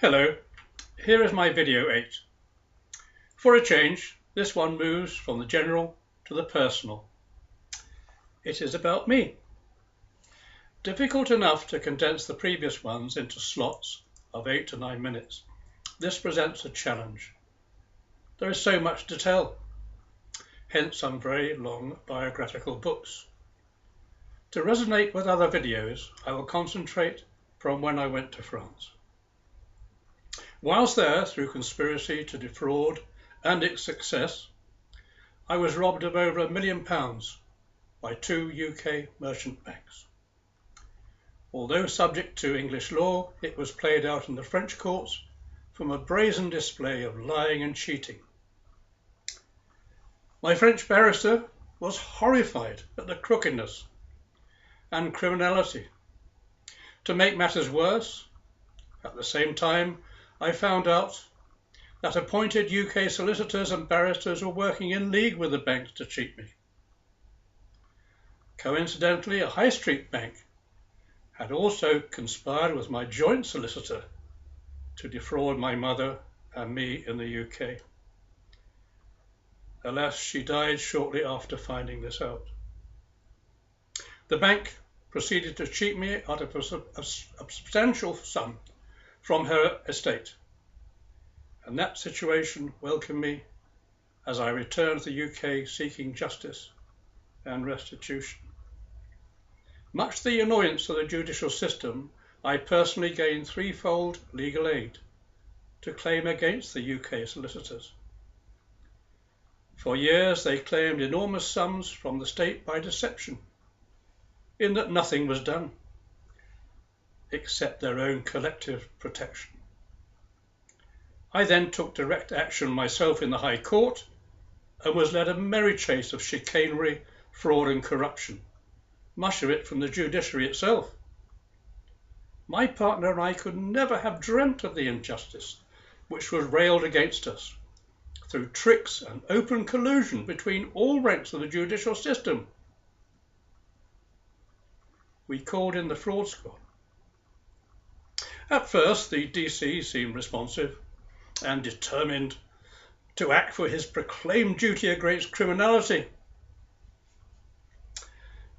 Hello, here is my video 8. For a change, this one moves from the general to the personal. It is about me. Difficult enough to condense the previous ones into slots of 8 to 9 minutes. This presents a challenge. There is so much to tell, hence some very long biographical books. To resonate with other videos, I will concentrate from when I went to France. Whilst there, through conspiracy to defraud and its success, I was robbed of over £1 million by 2 UK merchant banks. Although subject to English law, it was played out in the French courts from a brazen display of lying and cheating. My French barrister was horrified at the crookedness and criminality. To make matters worse, at the same time, I found out that appointed UK solicitors and barristers were working in league with the banks to cheat me. Coincidentally, a high street bank had also conspired with my joint solicitor to defraud my mother and me in the UK. Alas, she died shortly after finding this out. The bank proceeded to cheat me out of a substantial sum from her estate, and that situation welcomed me as I returned to the UK seeking justice and restitution. Much to the annoyance of the judicial system, I personally gained threefold legal aid to claim against the UK solicitors. For years they claimed enormous sums from the state by deception, in that nothing was done except their own collective protection. I then took direct action myself in the High Court and was led a merry chase of chicanery, fraud and corruption, much of it from the judiciary itself. My partner and I could never have dreamt of the injustice which was railed against us through tricks and open collusion between all ranks of the judicial system. We called in the fraud squad. At first, the DC seemed responsive and determined to act for his proclaimed duty against criminality.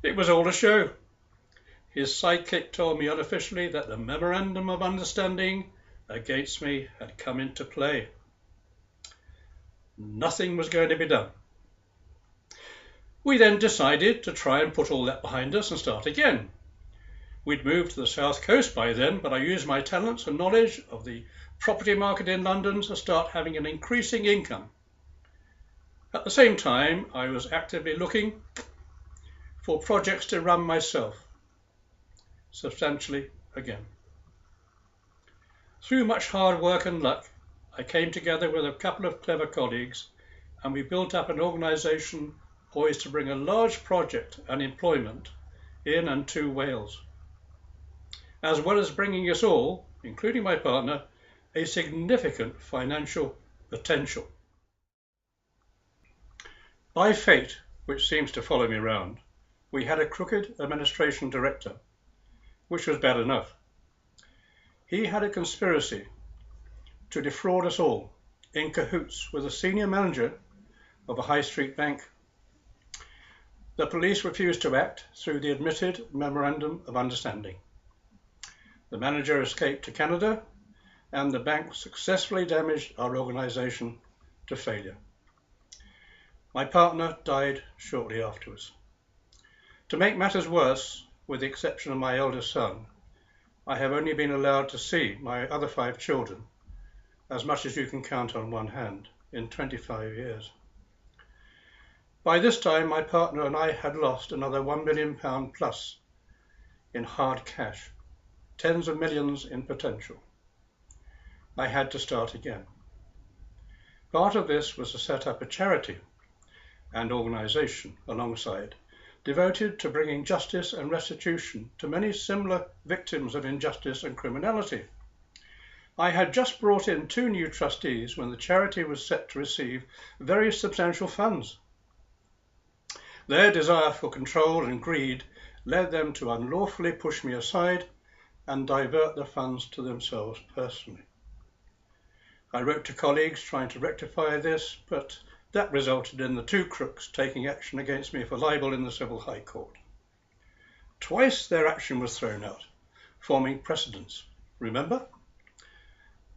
It was all a show. His sidekick told me unofficially that the Memorandum of Understanding against me had come into play. Nothing was going to be done. We then decided to try and put all that behind us and start again. We'd moved to the south coast by then, but I used my talents and knowledge of the property market in London to start having an increasing income. At the same time, I was actively looking for projects to run myself, substantially again. Through much hard work and luck, I came together with a couple of clever colleagues and we built up an organisation poised to bring a large project and employment in and to Wales, as well as bringing us all, including my partner, a significant financial potential. By fate, which seems to follow me round, we had a crooked administration director, which was bad enough. He had a conspiracy to defraud us all, in cahoots with a senior manager of a high street bank. The police refused to act through the admitted Memorandum of Understanding. The manager escaped to Canada, and the bank successfully damaged our organisation to failure. My partner died shortly afterwards. To make matters worse, with the exception of my eldest son, I have only been allowed to see my other 5 children, as much as you can count on one hand, in 25 years. By this time, my partner and I had lost another £1 million plus in hard cash, tens of millions in potential. I had to start again. Part of this was to set up a charity and organisation alongside, devoted to bringing justice and restitution to many similar victims of injustice and criminality. I had just brought in 2 new trustees when the charity was set to receive very substantial funds. Their desire for control and greed led them to unlawfully push me aside and divert the funds to themselves personally. I wrote to colleagues trying to rectify this, but that resulted in the two crooks taking action against me for libel in the Civil High Court. Twice their action was thrown out, forming precedents, remember?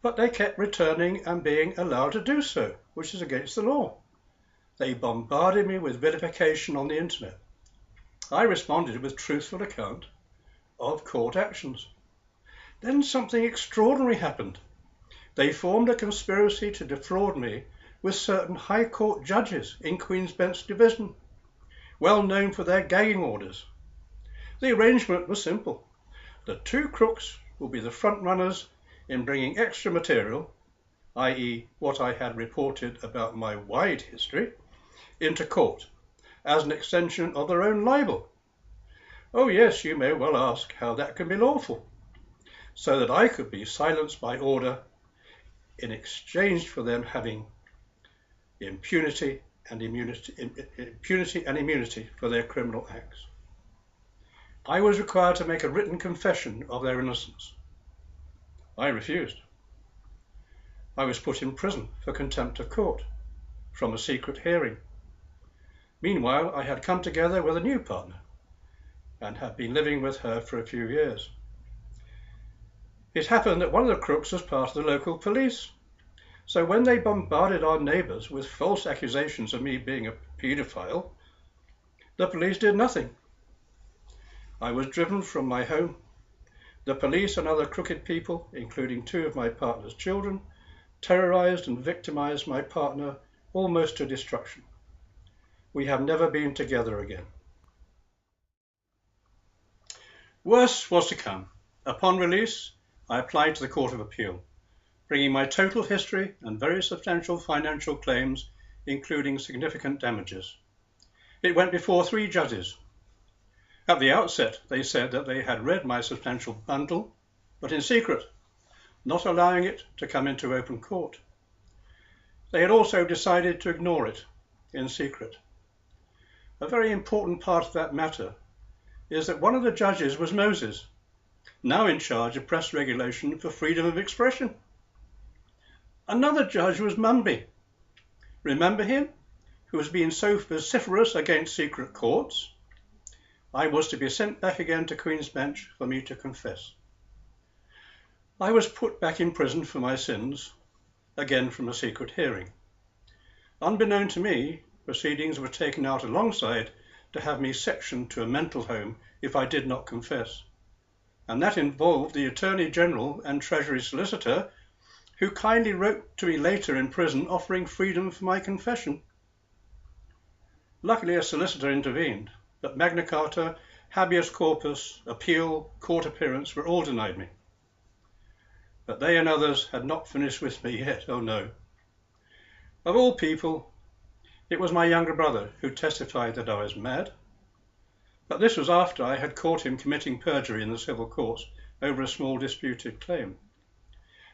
But they kept returning and being allowed to do so, which is against the law. They bombarded me with vilification on the internet. I responded with truthful account of court actions. Then something extraordinary happened. They formed a conspiracy to defraud me with certain High Court judges in Queen's Bench Division, well known for their gagging orders. The arrangement was simple. The two crooks will be the front runners in bringing extra material, i.e. what I had reported about my wide history, into court as an extension of their own libel. Oh yes, you may well ask how that can be lawful, so that I could be silenced by order in exchange for them having impunity and immunity for their criminal acts. I was required to make a written confession of their innocence. I refused. I was put in prison for contempt of court from a secret hearing. Meanwhile, I had come together with a new partner and had been living with her for a few years. It happened that one of the crooks was part of the local police. So when they bombarded our neighbours with false accusations of me being a paedophile, the police did nothing. I was driven from my home. The police and other crooked people, including two of my partner's children, terrorised and victimised my partner almost to destruction. We have never been together again. Worse was to come. Upon release, I applied to the Court of Appeal, bringing my total history and very substantial financial claims, including significant damages. It went before 3 judges. At the outset, they said that they had read my substantial bundle, but in secret, not allowing it to come into open court. They had also decided to ignore it in secret. A very important part of that matter is that one of the judges was Moses, now in charge of press regulation for freedom of expression. Another judge was Mumby. Remember him, who was being so vociferous against secret courts? I was to be sent back again to Queen's Bench for me to confess. I was put back in prison for my sins, again from a secret hearing. Unbeknown to me, proceedings were taken out alongside to have me sectioned to a mental home if I did not confess. And that involved the Attorney General and Treasury Solicitor, who kindly wrote to me later in prison offering freedom for my confession. Luckily, a solicitor intervened, but Magna Carta, habeas corpus, appeal, court appearance were all denied me. But they and others had not finished with me yet, oh no. Of all people, it was my younger brother who testified that I was mad. But this was after I had caught him committing perjury in the civil courts over a small disputed claim.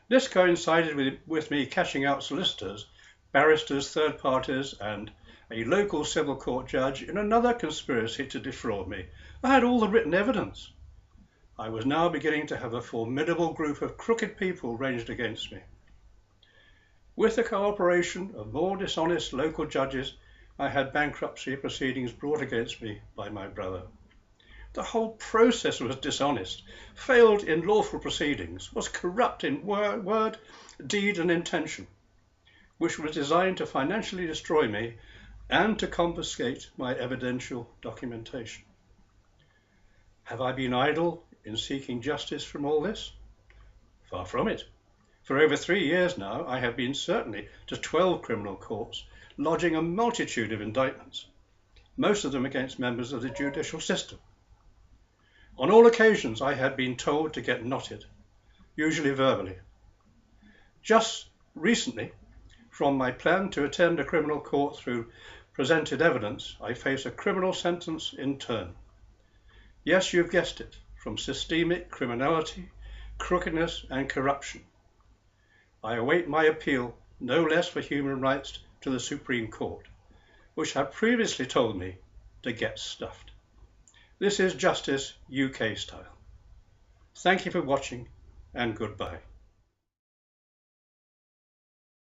This coincided with me cashing out solicitors, barristers, third parties, and a local civil court judge in another conspiracy to defraud me. I had all the written evidence. I was now beginning to have a formidable group of crooked people ranged against me. With the cooperation of more dishonest local judges, I had bankruptcy proceedings brought against me by my brother. The whole process was dishonest, failed in lawful proceedings, was corrupt in word, deed and intention, which was designed to financially destroy me and to confiscate my evidential documentation. Have I been idle in seeking justice from all this? Far from it. For over 3 years now, I have been certainly to 12 criminal courts, lodging a multitude of indictments, most of them against members of the judicial system. On all occasions, I had been told to get knotted, usually verbally. Just recently, from my plan to attend a criminal court through presented evidence, I face a criminal sentence in turn. Yes, you've guessed it, from systemic criminality, crookedness and corruption. I await my appeal, no less for human rights, to the Supreme Court, which had previously told me to get stuffed. This is Justice UK style. Thank you for watching and goodbye.